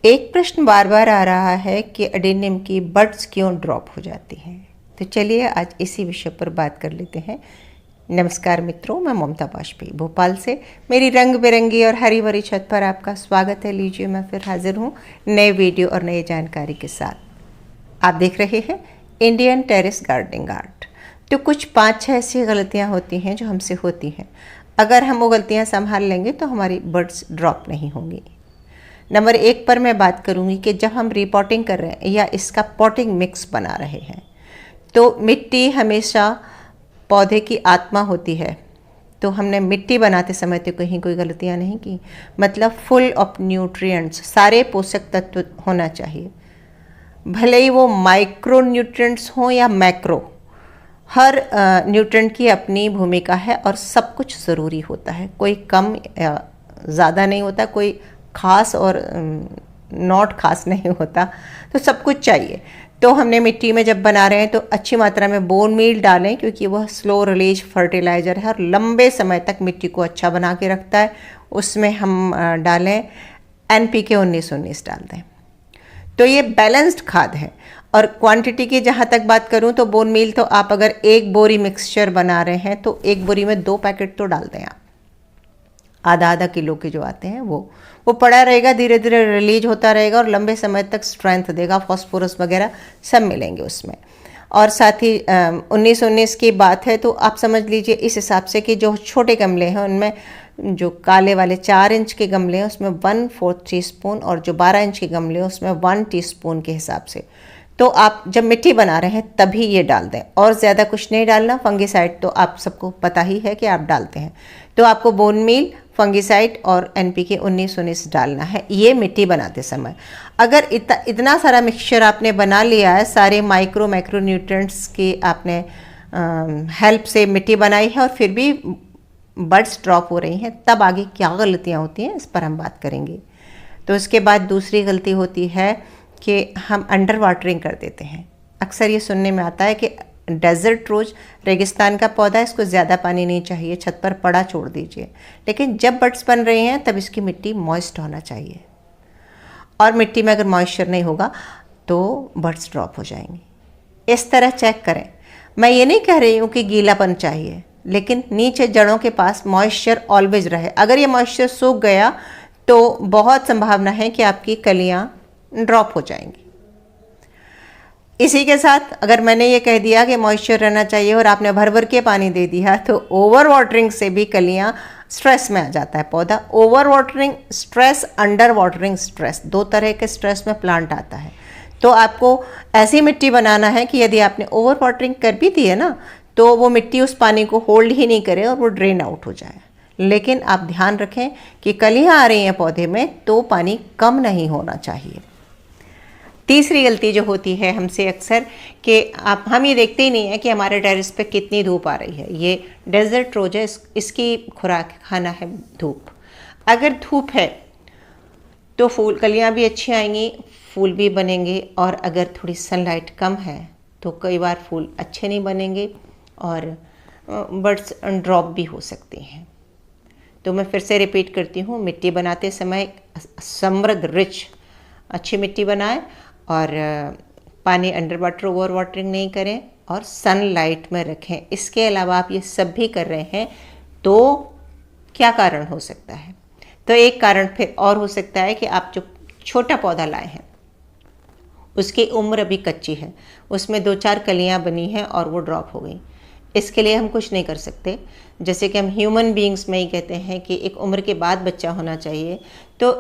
एक प्रश्न बार बार आ रहा है कि एडेनियम की बड्स क्यों ड्रॉप हो जाती हैं। तो चलिए आज इसी विषय पर बात कर लेते हैं। नमस्कार मित्रों, मैं ममता वाजपेयी भोपाल से मेरी रंग बिरंगी और हरी भरी छत पर आपका स्वागत है। लीजिए, मैं फिर हाजिर हूँ नए वीडियो और नई जानकारी के साथ। आप देख रहे हैं इंडियन टेरेस गार्डनिंग आर्ट। तो कुछ 5-6 ऐसी गलतियाँ होती हैं जो हमसे होती हैं। अगर हम वो गलतियाँ संभाल लेंगे तो हमारी बड्स ड्रॉप नहीं होंगी। नंबर 1 पर मैं बात करूंगी कि जब हम रिपॉटिंग कर रहे हैं या इसका पॉटिंग मिक्स बना रहे हैं तो मिट्टी हमेशा पौधे की आत्मा होती है। तो हमने मिट्टी बनाते समय तो कहीं कोई गलतियां नहीं की। मतलब फुल ऑफ न्यूट्रिएंट्स, सारे पोषक तत्व होना चाहिए, भले ही वो माइक्रो न्यूट्रिएंट्स हों या मैक्रो। हर न्यूट्रिएंट की अपनी भूमिका है और सब कुछ ज़रूरी होता है। कोई कम या ज़्यादा नहीं होता, कोई खास और नॉट खास नहीं होता। तो सब कुछ चाहिए। तो हमने मिट्टी में जब बना रहे हैं तो अच्छी मात्रा में बोन मील डालें, क्योंकि वह स्लो रिलीज फर्टिलाइज़र है और लंबे समय तक मिट्टी को अच्छा बना के रखता है। उसमें हम डालें NPK 19-19 डाल दें। तो ये बैलेंस्ड खाद है। और क्वांटिटी की जहाँ तक बात करूँ तो बोन मील तो आप अगर 1 बोरी मिक्सचर बना रहे हैं तो 1 बोरी में 2 पैकेट तो डाल दें आप। आधा किलो के जो आते हैं वो पड़ा रहेगा, धीरे धीरे रिलीज होता रहेगा और लंबे समय तक स्ट्रेंथ देगा। फॉस्फोरस वगैरह सब मिलेंगे उसमें। और साथ ही 19-19 की बात है तो आप समझ लीजिए इस हिसाब से कि जो छोटे गमले हैं उनमें जो काले वाले 4 इंच के गमले हैं उसमें 1/4 टीस्पून और जो 12 इंच के गमले हैं उसमें 1 टीस्पून के हिसाब से। तो आप जब मिट्टी बना रहे हैं तभी ये डाल दें और ज़्यादा कुछ नहीं डालना। फंगीसाइड तो आप सबको पता ही है कि आप डालते हैं। तो आपको बोन मील, फंगीसाइड और NPK 19-19 डालना है ये मिट्टी बनाते समय। अगर इतना सारा मिक्सचर आपने बना लिया है, सारे मैक्रो न्यूट्रिएंट्स की आपने हेल्प से मिट्टी बनाई है और फिर भी बड्स ड्रॉप हो रही हैं, तब आगे क्या गलतियाँ होती हैं इस पर हम बात करेंगे। तो उसके बाद दूसरी गलती होती है कि हम अंडर वाटरिंग कर देते हैं। अक्सर ये सुनने में आता है कि डेजर्ट रोज, रेगिस्तान का पौधा, इसको ज़्यादा पानी नहीं चाहिए, छत पर पड़ा छोड़ दीजिए। लेकिन जब बड्स बन रहे हैं तब इसकी मिट्टी मॉइस्ट होना चाहिए। और मिट्टी में अगर मॉइस्चर नहीं होगा तो बड्स ड्रॉप हो जाएंगे। इस तरह चेक करें। मैं ये नहीं कह रही हूँ कि गीलापन चाहिए, लेकिन नीचे जड़ों के पास मॉइस्चर ऑलवेज रहे। अगर ये मॉइस्चर सूख गया तो बहुत संभावना है कि आपकी कलियाँ ड्रॉप हो जाएंगी। इसी के साथ अगर मैंने ये कह दिया कि मॉइस्चर रहना चाहिए और आपने भर भर के पानी दे दिया तो ओवर वाटरिंग से भी कलियाँ स्ट्रेस में आ जाता है पौधा। Over watering stress, under watering stress, 2 तरह के स्ट्रेस में प्लांट आता है। तो आपको ऐसी मिट्टी बनाना है कि यदि आपने ओवर वाटरिंग कर भी दी है ना तो वो मिट्टी उस पानी को होल्ड ही नहीं करे और वो ड्रेन आउट हो जाए। लेकिन आप ध्यान रखें कि कलियाँ आ रही हैं पौधे में तो पानी कम नहीं होना चाहिए। तीसरी गलती जो होती है हमसे अक्सर कि हम ये देखते ही नहीं है कि हमारे टेरेस पे कितनी धूप आ रही है। ये डेजर्ट रोज है, इसकी खुराक खाना है धूप। अगर धूप है तो फूल कलियाँ भी अच्छी आएंगी, फूल भी बनेंगे। और अगर थोड़ी सनलाइट कम है तो कई बार फूल अच्छे नहीं बनेंगे और बड्स ड्रॉप भी हो सकती हैं। तो मैं फिर से रिपीट करती हूँ, मिट्टी बनाते समय समृद्ध रिच अच्छी मिट्टी बनाएं और पानी अंडर वाटर ओवर वाटरिंग नहीं करें और सनलाइट में रखें। इसके अलावा आप ये सब भी कर रहे हैं तो क्या कारण हो सकता है? तो एक कारण फिर और हो सकता है कि आप जो छोटा पौधा लाए हैं उसकी उम्र अभी कच्ची है, उसमें 2-4 कलियां बनी हैं और वो ड्रॉप हो गई। इसके लिए हम कुछ नहीं कर सकते। जैसे कि हम ह्यूमन बीइंग्स में ही कहते हैं कि एक उम्र के बाद बच्चा होना चाहिए, तो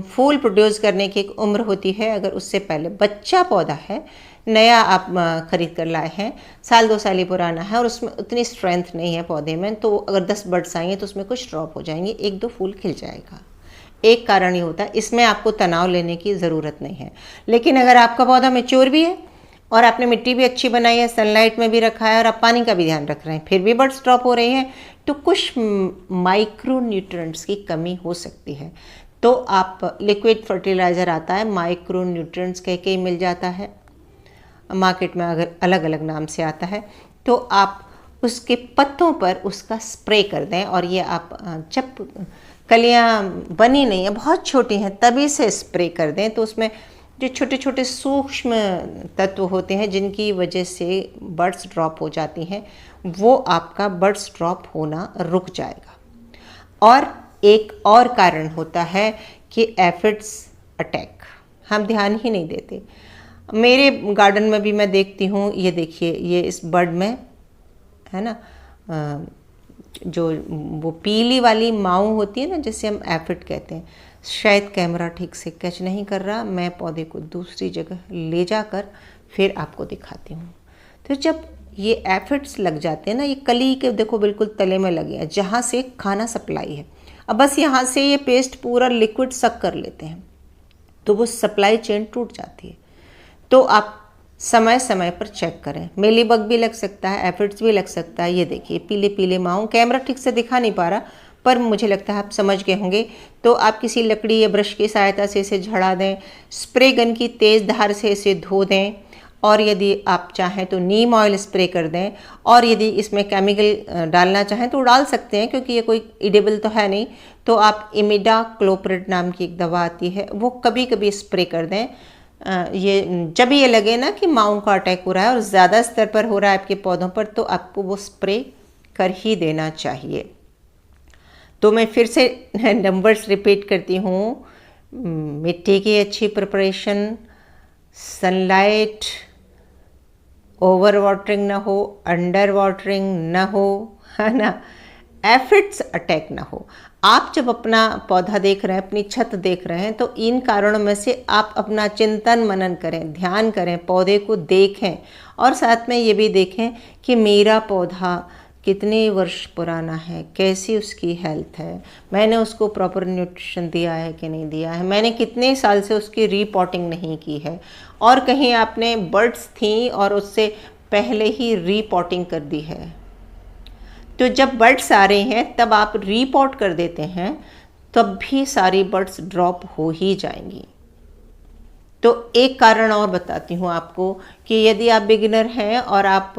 फूल प्रोड्यूस करने की एक उम्र होती है। अगर उससे पहले बच्चा पौधा है, नया आप खरीद कर लाए हैं, 1-2 साल ही पुराना है और उसमें उतनी स्ट्रेंथ नहीं है पौधे में, तो अगर 10 बड्स आएंगे तो उसमें कुछ ड्रॉप हो जाएंगे, 1-2 फूल खिल जाएगा। एक कारण ये होता है। इसमें आपको तनाव लेने की ज़रूरत नहीं है। लेकिन अगर आपका पौधा मैच्योर भी है और आपने मिट्टी भी अच्छी बनाई है, सनलाइट में भी रखा है और आप पानी का भी ध्यान रख रहे हैं, फिर भी बड्स ड्रॉप हो रहे हैं, तो कुछ माइक्रो न्यूट्रिएंट्स की कमी हो सकती है। तो आप लिक्विड फर्टिलाइज़र आता है, माइक्रो न्यूट्रिएंट्स कह के ही मिल जाता है मार्केट में, अगर अलग अलग नाम से आता है, तो आप उसके पत्तों पर उसका स्प्रे कर दें। और ये आप जब कलियां बनी नहीं है, बहुत छोटी हैं, तभी से स्प्रे कर दें। तो उसमें जो छोटे छोटे सूक्ष्म तत्व होते हैं जिनकी वजह से बड्स ड्रॉप हो जाती हैं, वो आपका बड्स ड्रॉप होना रुक जाएगा। और एक और कारण होता है कि एफिड्स अटैक, हम ध्यान ही नहीं देते। मेरे गार्डन में भी मैं देखती हूँ, ये देखिए, ये इस बड में है ना, जो वो पीली वाली माऊ होती है ना, जिसे हम एफिड कहते हैं, शायद कैमरा ठीक से कैच नहीं कर रहा, मैं पौधे को दूसरी जगह ले जाकर फिर आपको दिखाती हूँ। तो जब ये एफिड्स लग जाते हैं ना, ये कली के देखो बिल्कुल तले में लगे हैं जहाँ से खाना सप्लाई है। अब बस यहाँ से ये पेस्ट पूरा लिक्विड सक कर लेते हैं, तो वो सप्लाई चेन टूट जाती है। तो आप समय समय पर चेक करें। मेलीबग भी लग सकता है, एफिड्स भी लग सकता है। ये देखिए पीले पीले माऊ, कैमरा ठीक से दिखा नहीं पा रहा, पर मुझे लगता है आप समझ गए होंगे। तो आप किसी लकड़ी या ब्रश की सहायता से इसे झड़ा दें, स्प्रे गन की तेज़ धार से इसे धो दें, और यदि आप चाहें तो नीम ऑयल स्प्रे कर दें। और यदि इसमें केमिकल डालना चाहें तो डाल सकते हैं, क्योंकि ये कोई इडेबल तो है नहीं। तो आप इमिडाक्लोप्रिड नाम की एक दवा आती है, वो कभी कभी स्प्रे कर दें। ये जब ये लगे ना कि माऊ का अटैक हो रहा है और ज़्यादा स्तर पर हो रहा है आपके पौधों पर, तो आपको वो स्प्रे कर ही देना चाहिए। तो मैं फिर से नंबर्स रिपीट करती हूँ। मिट्टी की अच्छी प्रिपरेशन, सनलाइट, ओवर वाटरिंग ना हो, अंडर वाटरिंग ना हो, है ना, एफिड्स अटैक ना हो। आप जब अपना पौधा देख रहे हैं, अपनी छत देख रहे हैं, तो इन कारणों में से आप अपना चिंतन मनन करें, ध्यान करें, पौधे को देखें, और साथ में ये भी देखें कि मेरा पौधा कितने वर्ष पुराना है, कैसी उसकी हेल्थ है, मैंने उसको प्रॉपर न्यूट्रिशन दिया है कि नहीं दिया है, मैंने कितने साल से उसकी रीपॉटिंग नहीं की है, और कहीं आपने बर्ड्स थी और उससे पहले ही रीपॉटिंग कर दी है। तो जब बर्ड्स आ रहे हैं तब आप रीपॉट कर देते हैं, तब भी सारी बर्ड्स ड्रॉप हो ही जाएंगी। तो एक कारण और बताती हूँ आपको कि यदि आप बिगिनर हैं और आप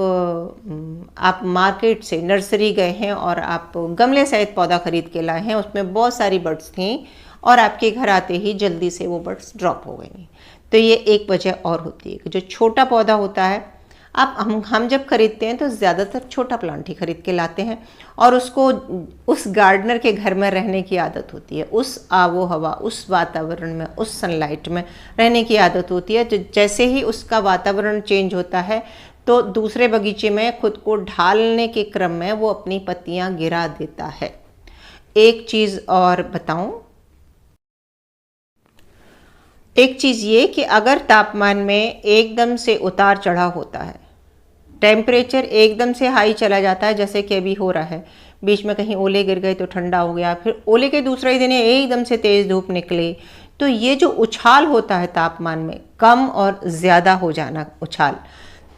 मार्केट से नर्सरी गए हैं और आप गमले सहित पौधा खरीद के लाए हैं, उसमें बहुत सारी बर्ड्स थीं और आपके घर आते ही जल्दी से वो बर्ड्स ड्रॉप हो गई। तो ये एक वजह और होती है कि जो छोटा पौधा होता है, हम जब खरीदते हैं तो ज़्यादातर छोटा प्लांट ही खरीद के लाते हैं, और उसको उस गार्डनर के घर में रहने की आदत होती है, उस आबो हवा, उस वातावरण में, उस सनलाइट में रहने की आदत होती है। तो जैसे ही उसका वातावरण चेंज होता है, तो दूसरे बगीचे में खुद को ढालने के क्रम में वो अपनी पत्तियां गिरा देता है। एक चीज़ और बताऊं, एक चीज़ ये कि अगर तापमान में एकदम से उतार चढ़ाव होता है, टेम्परेचर एकदम से हाई चला जाता है, जैसे कि अभी हो रहा है, बीच में कहीं ओले गिर गए तो ठंडा हो गया, फिर ओले के दूसरे ही दिन एकदम से तेज़ धूप निकले, तो ये जो उछाल होता है तापमान में, कम और ज़्यादा हो जाना उछाल,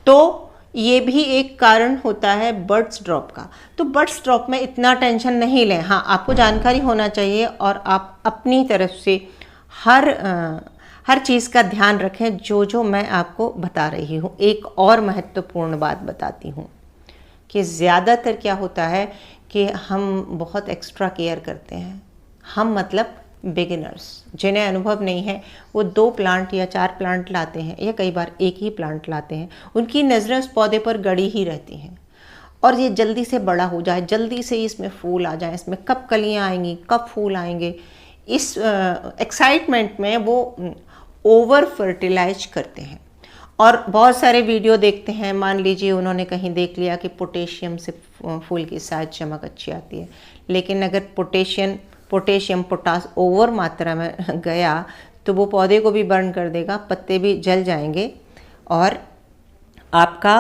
तो ये भी एक कारण होता है बर्ड्स ड्रॉप का। तो बर्ड्स ड्रॉप में इतना टेंशन नहीं लें। हाँ, आपको जानकारी होना चाहिए और आप अपनी तरफ से हर चीज़ का ध्यान रखें जो मैं आपको बता रही हूँ। एक और महत्वपूर्ण बात बताती हूँ कि ज़्यादातर क्या होता है कि हम बहुत एक्स्ट्रा केयर करते हैं। हम मतलब बिगिनर्स, जिन्हें अनुभव नहीं है, वो 2 प्लांट या 4 प्लांट लाते हैं, या कई बार एक ही प्लांट लाते हैं। उनकी नज़रें उस पौधे पर गड़ी ही रहती हैं, और ये जल्दी से बड़ा हो जाए, जल्दी से इसमें फूल आ जाए, इसमें कब कलियाँ आएंगी, कब फूल आएंगे, इस एक्साइटमेंट में वो ओवर फर्टिलाइज करते हैं। और बहुत सारे वीडियो देखते हैं, मान लीजिए उन्होंने कहीं देख लिया कि पोटेशियम से फूल की साइज चमक अच्छी आती है, लेकिन अगर पोटेशियम पोटास ओवर मात्रा में गया तो वो पौधे को भी बर्न कर देगा, पत्ते भी जल जाएंगे और आपका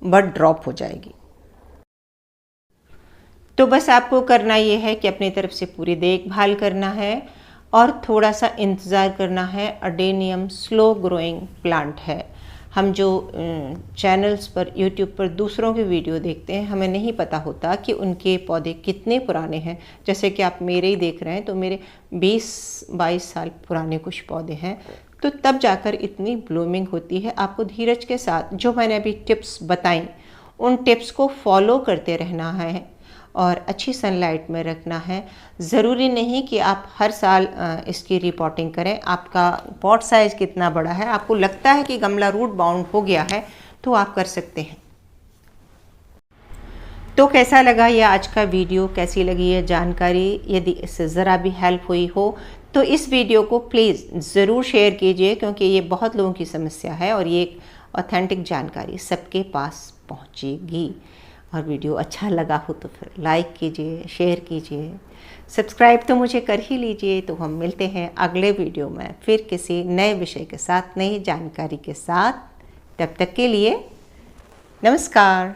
बड ड्रॉप हो जाएगी। तो बस आपको करना ये है कि अपनी तरफ से पूरी देखभाल करना है और थोड़ा सा इंतज़ार करना है। अडेनियम स्लो ग्रोइंग प्लांट है। हम जो चैनल्स पर, यूट्यूब पर दूसरों के वीडियो देखते हैं, हमें नहीं पता होता कि उनके पौधे कितने पुराने हैं। जैसे कि आप मेरे ही देख रहे हैं, तो मेरे 20-22 साल पुराने कुछ पौधे हैं, तो तब जाकर इतनी ब्लूमिंग होती है। आपको धीरज के साथ जो मैंने अभी टिप्स बताई, उन टिप्स को फॉलो करते रहना है और अच्छी सनलाइट में रखना है। ज़रूरी नहीं कि आप हर साल इसकी रिपोर्टिंग करें। आपका पॉट साइज़ कितना बड़ा है, आपको लगता है कि गमला रूट बाउंड हो गया है, तो आप कर सकते हैं। तो कैसा लगा ये आज का वीडियो, कैसी लगी ये जानकारी? यदि इससे ज़रा भी हेल्प हुई हो तो इस वीडियो को प्लीज़ ज़रूर शेयर कीजिए, क्योंकि ये बहुत लोगों की समस्या है और ये एक ऑथेंटिक जानकारी सबके पास पहुंचेगी। और वीडियो अच्छा लगा हो तो फिर लाइक कीजिए, शेयर कीजिए, सब्सक्राइब तो मुझे कर ही लीजिए। तो हम मिलते हैं अगले वीडियो में फिर किसी नए विषय के साथ, नई जानकारी के साथ। तब तक के लिए नमस्कार।